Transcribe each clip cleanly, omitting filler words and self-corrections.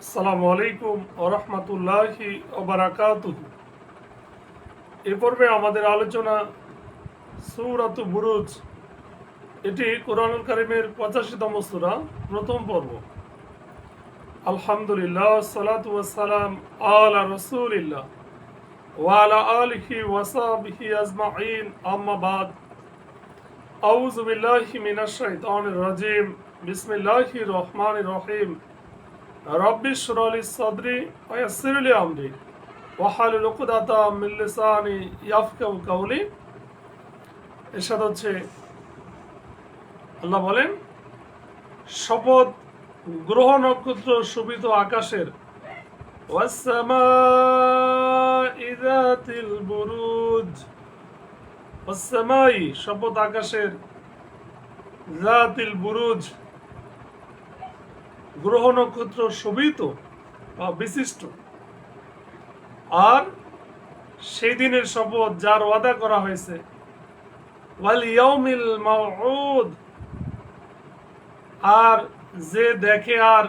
আসসালামু আলাইকুম ওয়া রাহমাতুল্লাহি ওয়া বারাকাতুহু। এ পর্বে আমাদের আলোচনা সূরাতু বুরুজ। এটি কোরআনুল কারীমের 85তম সূরা, প্রথম পর্ব। আলহামদুলিল্লাহ, সালাতু ওয়াস সালাম আলা রাসূলিল্লাহ ওয়া আলা আলিহি ওয়া সাহবিহি আজমাইন, আম্মা বাদ। আউযু বিল্লাহি মিনাশ শাইতানির রাজীম। বিসমিল্লাহির রহমানির রহিম। রব্বি ইশরাহ লি সাদরি ওয়া ইয়াসসির লি আমরি ওয়াহলুল উকদাতাম মিন লিসানি ইয়াফকাহু কাওলি। এরশাদ হচ্ছে, আল্লাহ বলেন, শপথ গ্রহ নক্ষত্র শোভিত আকাশের, ওয়াসসামাই যাতিল বুরুজ, ওয়াসসামাই শপথ আকাশের, যাতিল বুরুজ গ্রহ নক্ষত্র শোভিত বা বিশিষ্ট, আর সেই দিনের শপথ যার ওয়াদা করা হয়েছে, ওয়াল ইয়াউমিল মাউউদ, আর যে দেখে আর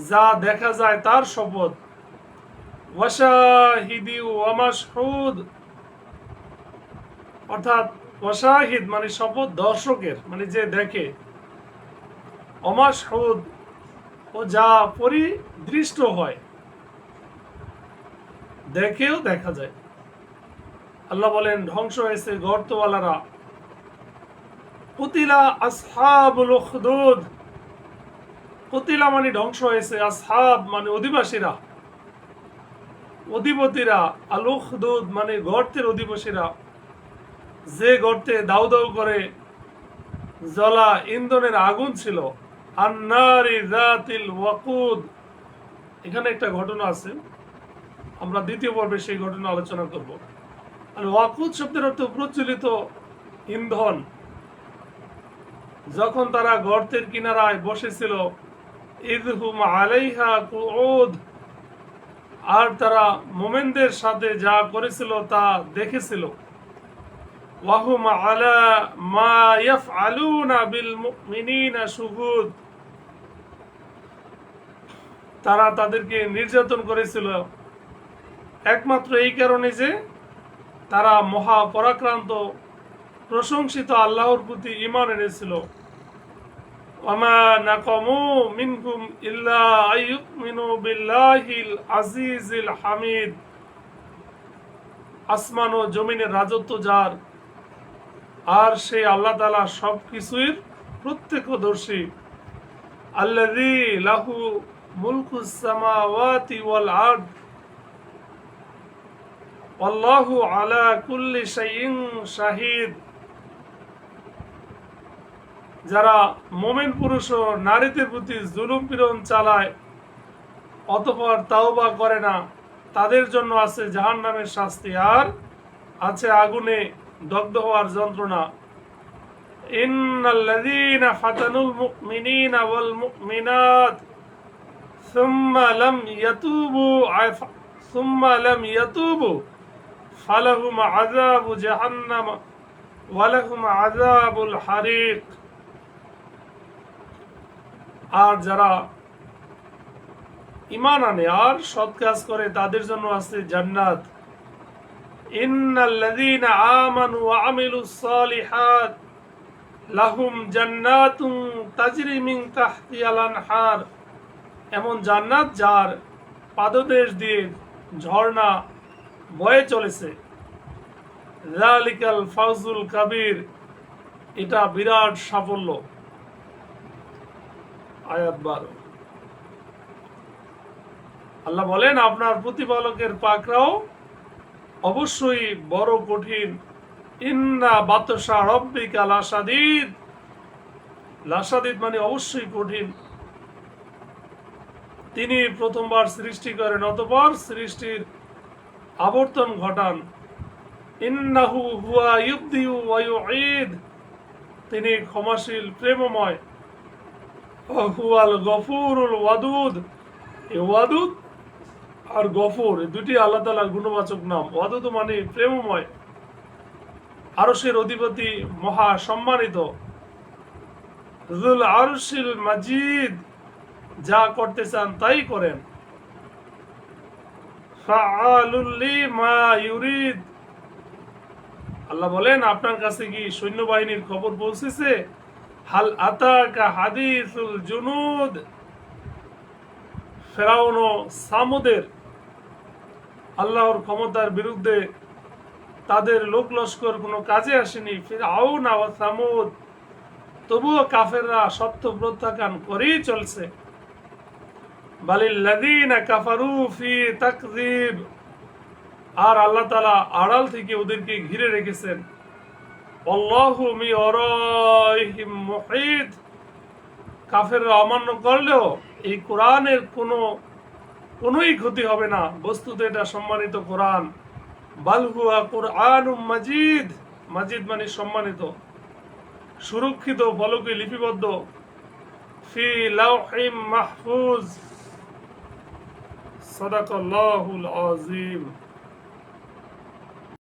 যা দেখা যায় তার শপথ, ওয়াশাহিদি ওয়া মাশহুদ, অর্থাৎ ওয়াশাহিদ মানে শপথ দর্শকের, মানে যে দেখে, অমাশহুদ ও যা পরিদৃষ্ট হয়, দেখেও দেখা যায়। আল্লাহ বলেন, ধ্বংস হয়েছে গর্তওয়ালারা। কুতিলা আসহাবুল উখদুদ, কুতিলা মানে ধ্বংস হয়েছে, আসহাব মানে অধিবাসীরা, অধিপতিরা, আল উখদুদ মানে গর্তের অধিবাসীরা, যে গর্তে দাউ দাউ করে জ্বলা ইন্ধনের আগুন ছিল। আন্নারি যাতিল ওয়াকুদ, এখানে একটা ঘটনা আছে, আমরা দ্বিতীয় পর্বে সেই ঘটনা আলোচনা করব। আর ওয়াকুদ শব্দের অর্থ প্রজ্বলিত ইন্ধন। যখন তারা গর্তের কিনারায় বসেছিল, ইযহুম আলাইহা কুউদ, আর তারা মুমিনদের সাথে যা করেছিল তা দেখেছিল। ওয়াহুম আলা মা ইয়াফআলুনা বিল মুমিনিনা শুহুদ, তারা তাদেরকে নির্যাতন করেছিল একমাত্র এই কারণে যে তারা মহা পরাক্রান্ত প্রশংসিত আল্লাহর প্রতি ঈমান এনেছিল। ওয়ামা নাকামু মিনহুম ইল্লা আইয়ুমিনু বিল্লাহিল আজিজিল হামিদ, আসমান ও জমিনের রাজত্ব যার, আর সেই আল্লাহ তাআলা সবকিছুর প্রত্যক্ষদর্শী। আল্লাযী লাহু মুলকুস সামাওয়াতি ওয়াল আরদ আল্লাহু আলা কুল্লি শাইইন শাহিদ, যারা মুমিন পুরুষ ও নারীদের প্রতি জুলুম পীড়ন চালায় অতঃপর তাওবা করে না, তাদের জন্য আছে জাহান্নামের শাস্তি, আর আছে আগুনে দগ্ধ হওয়ার যন্ত্রণা। ইন্নাল্লাযীনা ফাতানুল মুমিনিনা ওয়াল মুমিনাত সুম্মা লাম ইয়াতুবু ফালাহুম আযাবু জাহান্নাম ওয়া লাহুম আযাবুল হারিক, আর যারা ঈমান আনে আর সৎ কাজ করে তাদের জন্য আছে জান্নাত। ইন্নাল্লাযীনা আমানু ওয়া আমিলুস সালিহাত লাহুম জান্নাতুন তাজরি মিন তাহতিহাল আনহার, এমন জান্নাত যার পাদদেশ দিয়ে ঝর্ণা বয়ে চলেছে। যালিকাল ফাওজুল কাবীর, এটা বিরাট সাফল্য। আয়াত 12। আল্লাহ বলেন, আপনার প্রতিপালকের পাকড়াও অবশ্যই বড় কঠিন। ইন্না বাতশা রাব্বিকা লাশাদীদ, লাশাদীদ মানে অবশ্যই কঠিন। তিনি প্রথমবার সৃষ্টি করেন, অতঃপর সৃষ্টির আবর্তন ঘটান। ইন্নাহু হুয়া ইউবদিউ ওয়া ইউঈদ, তিনি ক্ষমাশীল প্রেমময়। হুয়াল গফুরুল ওয়াদুদ, এই ওয়াদুদ আর গফুর এই দুটি আল্লাহ তাআলার গুণবাচক নাম। ওয়াদুদ মানে প্রেমময়, আরশের অধিপতি, মহা সম্মানিত। যুল আরশিল মাজিদ, যা করতে চান তাই করেন। ফাআলুল লিমা ইউরিদ। আল্লাহ বলেন, আপনার কাছে কি সৈন্যবাহিনীর খবর পৌঁছেছে? হাল আতাকা হাদিসুল জুনুদ। ফেরাউন ও সামুদের আল্লাহর ক্ষমতার বিরুদ্ধে তাদের লোক লস্কর কোনো কাজে আসেনি। ফিরআউন ওয়া সামুদ, তবুও কাফেররা সত্য প্রত্যাখ্যান করেই চলছে। বালিল্লাযীনা কাফারু ফি তাকযীব। আর আল্লাহ তাআলা আড়াল থেকে ওদেরকে ঘিরে রেখেছেন। আল্লাহু মি ওয়ারাইহিম মুহীত। কাফেররা অমান্য করলেও এই কোরআনের কোনোই ক্ষতি হবে না। বস্তুত এটা সম্মানিত কোরআন। বাল হুয়া কুরআনুম মাজিদ। মাজিদ মানে সম্মানিত, সুরক্ষিত, ফলকে লিপিবদ্ধ। ফি লাওহিম মাহফুজ। সাদাকাল্লাহুল আযীম।